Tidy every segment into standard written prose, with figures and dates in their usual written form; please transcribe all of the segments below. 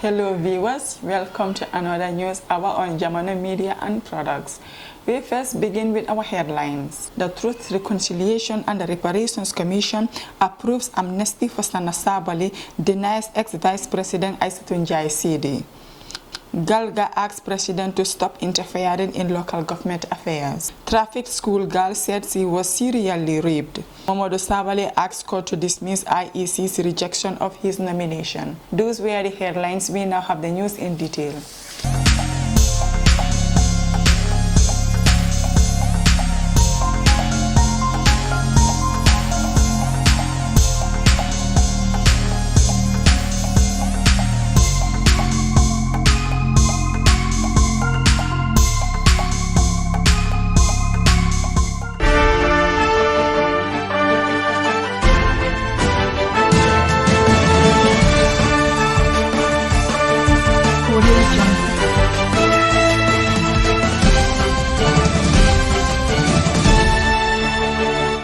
Hello viewers, welcome to another news hour on Jamano Media and Products. We first begin with our headlines. The Truth, Reconciliation and the Reparations Commission approves amnesty for Sana Sabali, denies ex-Vice President Aissatou Njie Sidi. Galga asks President to stop interfering in local government affairs. Traffic school girl said she was serially raped. Mamadou Sabali asks court to dismiss IEC's rejection of his nomination. Those were the headlines. We now have the news in detail.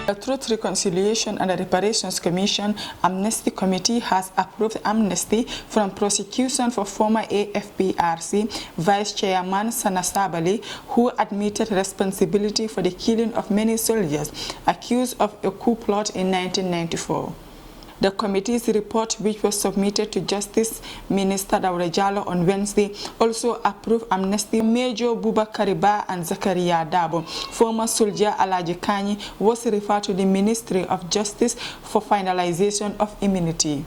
The Truth, Reconciliation and the Reparations Commission Amnesty Committee has approved amnesty from prosecution for former AFPRC Vice Chairman Sana Sabali, who admitted responsibility for the killing of many soldiers accused of a coup plot in 1994. The committee's report, which was submitted to Justice Minister Daouda Jallow on Wednesday, also approved amnesty. Major Boubacar Ba and Zakaria Dabo, former soldier Alaji Kanyi, was referred to the Ministry of Justice for finalization of immunity.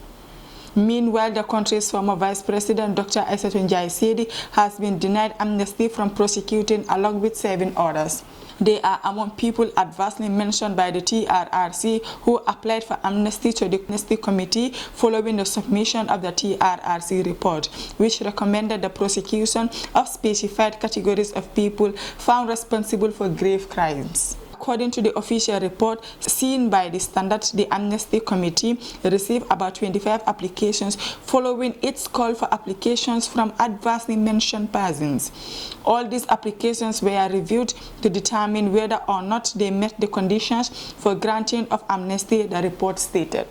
Meanwhile, the country's former Vice President, Dr. Aissatou Njie Sidi, has been denied amnesty from prosecuting along with 7 others. They are among people adversely mentioned by the TRRC who applied for amnesty to the Amnesty Committee following the submission of the TRRC report, which recommended the prosecution of specified categories of people found responsible for grave crimes. According to the official report seen by the Standard, the Amnesty Committee received about 25 applications following its call for applications from adversely mentioned persons. All these applications were reviewed to determine whether or not they met the conditions for granting of amnesty, the report stated.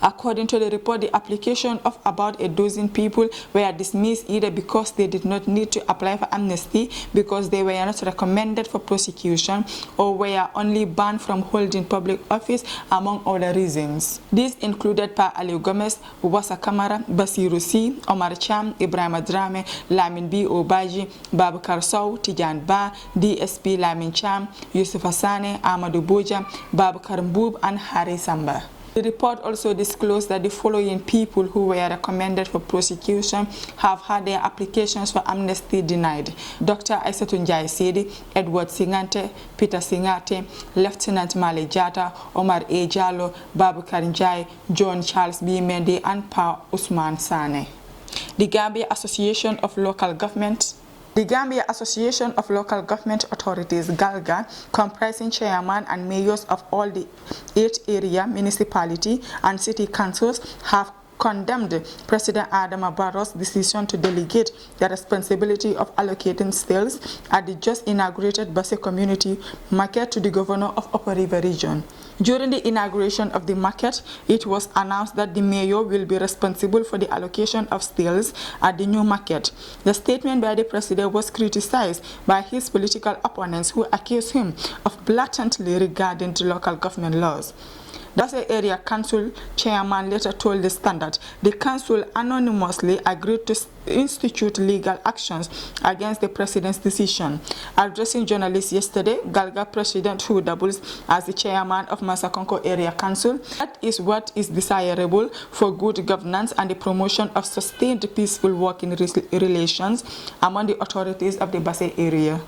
According to the report, the application of about a dozen people were dismissed either because they did not need to apply for amnesty because they were not recommended for prosecution, or were only banned from holding public office, among other reasons. These included Pa Ali Gomez, Wassa Kamara, Basiru C, Omar Cham, Ibrahima Drame, Lamin B. Obaji, Babakar Sow, Tijan Ba, DSP Lamin Cham, Yusuf Hassane, Amadou Boja, Babakar Mboub, and Hari Samba. The report also disclosed that the following people who were recommended for prosecution have had their applications for amnesty denied: Dr. Aissatou Njie Sidi, Edward Singante, Peter Singate, Lieutenant Male Jata, Omar A. Jallow, Babakar Njie, John Charles B. Mendy, and Pa Usman Sane. The Gambia Association of Local Government Authorities, GALGA, comprising chairman and mayors of all the 8 area municipality and city councils, have condemned President Adama Barrow's decision to delegate the responsibility of allocating sales at the just inaugurated Basse Community Market to the governor of Upper River Region. During the inauguration of the market, it was announced that the mayor will be responsible for the allocation of sales at the new market. The statement by the president was criticized by his political opponents, who accused him of blatantly regarding the local government laws. Thus, the area council chairman later told the Standard the council anonymously agreed to institute legal actions against the president's decision. Addressing journalists yesterday, GALGA president, who doubles as the chairman of Masakonko Area Council, that is what is desirable for good governance and the promotion of sustained peaceful working relations among the authorities of the Basse area.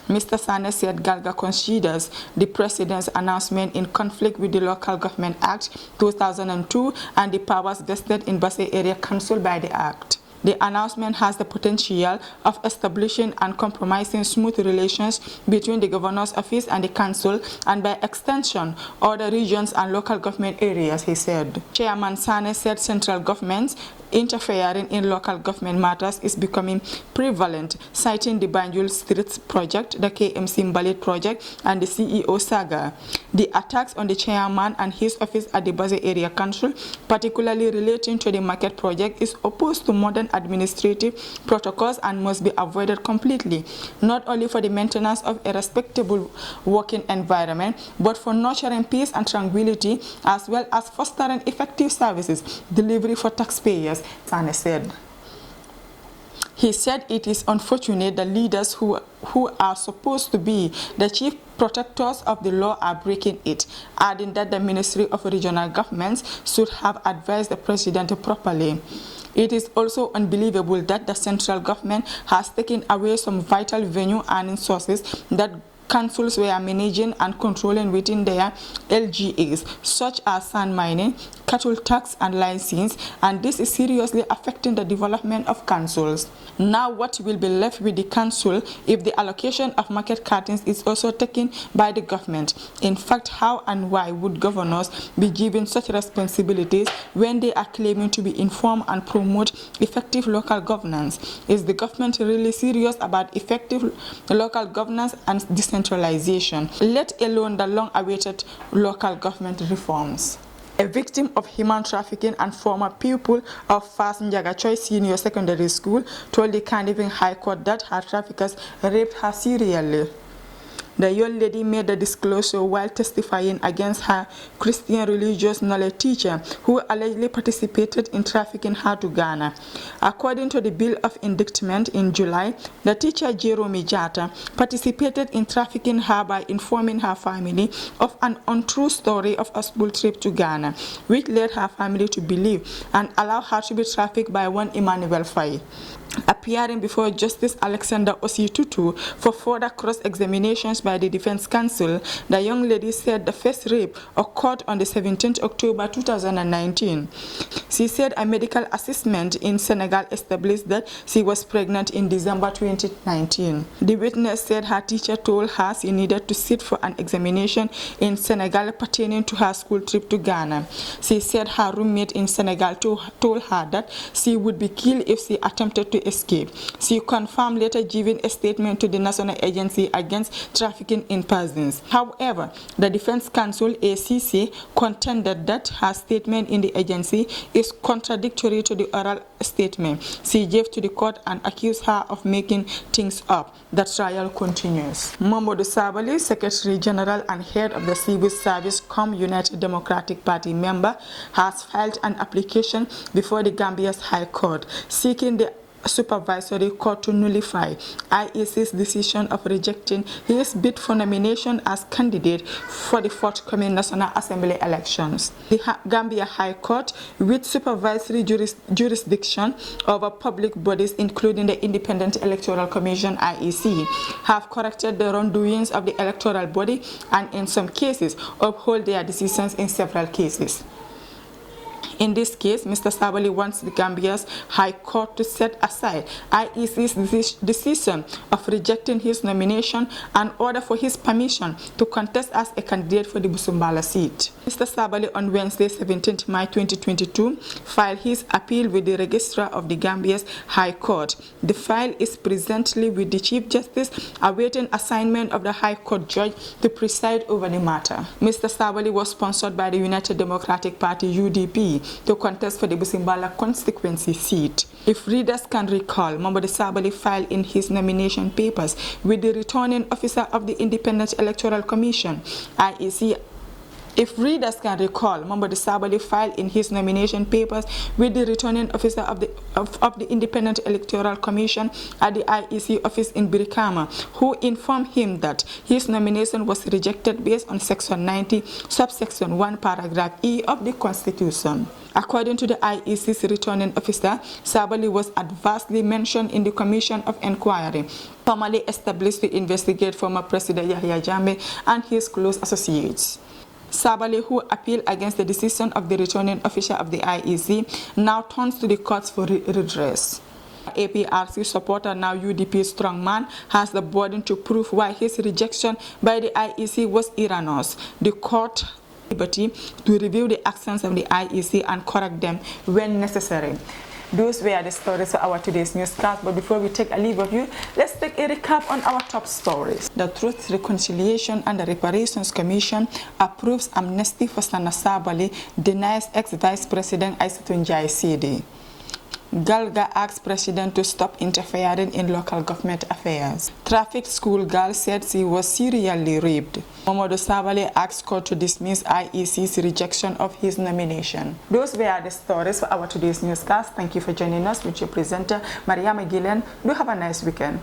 Mr. Sane said GALGA considers the president's announcement in conflict with the Local Government Act 2002 and the powers vested in Basse Area Council by the Act. The announcement has the potential of establishing and compromising smooth relations between the governor's office and the council, and by extension, other regions and local government areas, he said. Chairman Sane said central governments interfering in local government matters is becoming prevalent, citing the Banjul Streets Project, the KMC Mbalit Project, and the CEO saga. The attacks on the chairman and his office at the Baze Area Council, particularly relating to the market project, is opposed to modern administrative protocols and must be avoided completely, not only for the maintenance of a respectable working environment, but for nurturing peace and tranquility, as well as fostering effective services delivery for taxpayers, Sane said. He said it is unfortunate that leaders who are supposed to be the chief protectors of the law are breaking it, adding that the Ministry of Regional Governments should have advised the president properly. It is also unbelievable that the central government has taken away some vital revenue earning sources that councils were managing and controlling within their LGAs, such as sand mining, cattle tax and licensing, and this is seriously affecting the development of councils. Now what will be left with the council if the allocation of market cartons is also taken by the government? In fact, how and why would governors be given such responsibilities when they are claiming to be informed and promote effective local governance? Is the government really serious about effective local governance and decentralization, let alone the long-awaited local government reforms? A victim of human trafficking and former pupil of Fast Njaga Choi Senior Secondary School told the Carniving High Court that her traffickers raped her serially. The young lady made the disclosure while testifying against her Christian religious knowledge teacher who allegedly participated in trafficking her to Ghana. According to the bill of indictment in July, the teacher Jerome Jata participated in trafficking her by informing her family of an untrue story of a school trip to Ghana, which led her family to believe and allow her to be trafficked by one Emmanuel Faye. Appearing before Justice Alexander Ositutu for further cross-examinations by the Defense Counsel, the young lady said the first rape occurred on the 17th October 2019. She said a medical assessment in Senegal established that she was pregnant in December 2019. The witness said her teacher told her she needed to sit for an examination in Senegal pertaining to her school trip to Ghana. She said her roommate in Senegal told her that she would be killed if she attempted to escape. She confirmed, later giving a statement to the National Agency Against Trafficking in Persons. However, the Defense Counsel ACC contended that her statement in the agency is contradictory to the oral statement she gave to the court and accused her of making things up. The trial continues. Mamadou Sabali, Secretary General and Head of the Civil Service United Democratic Party member, has filed an application before the Gambia's High Court seeking the Supervisory Court to nullify IEC's decision of rejecting his bid for nomination as candidate for the forthcoming National Assembly elections. The Gambia High Court, with supervisory jurisdiction over public bodies including the Independent Electoral Commission (IEC), have corrected the wrongdoings of the electoral body and in some cases upheld their decisions in several cases. In this case, Mr. Sabali wants the Gambia's High Court to set aside IEC's decision of rejecting his nomination and order for his permission to contest as a candidate for the Busumbala seat. Mr. Sabali on Wednesday, 17 May 2022, filed his appeal with the Registrar of the Gambia's High Court. The file is presently with the Chief Justice, awaiting assignment of the High Court judge to preside over the matter. Mr. Sabali was sponsored by the United Democratic Party (UDP) to contest for the Busimbala constituency seat. If readers can recall, Mamadou Sabali filed in his nomination papers with the returning officer of the Independent Electoral Commission (IEC). If readers can recall, Mamadou Sabali filed in his nomination papers with the returning officer of the Independent Electoral Commission at the IEC office in Birikama, who informed him that his nomination was rejected based on Section 90, subsection 1, paragraph E of the Constitution. According to the IEC's returning officer, Sabali was adversely mentioned in the Commission of Inquiry, formally established to investigate former President Yahya Jammeh and his close associates. Sabali, who appealed against the decision of the returning officer of the IEC, now turns to the courts for redress. APRC supporter, now UDP strongman, has the burden to prove why his rejection by the IEC was erroneous. The court liberty to review the actions of the IEC and correct them when necessary. Those were the stories for our today's newscast. But before we take a leave of you, let's take a recap on our top stories. The Truth, Reconciliation and the Reparations Commission approves amnesty for Sana Sabali, denies ex-Vice President Aissatou Njie Sidi. Galga asks President to stop interfering in local government affairs. Traffic school girl said she was serially raped. Mamadou Sabali asks court to dismiss IEC's rejection of his nomination. Those were the stories for our today's newscast. Thank you for joining us with your presenter, Mariama Gillen. Do have a nice weekend.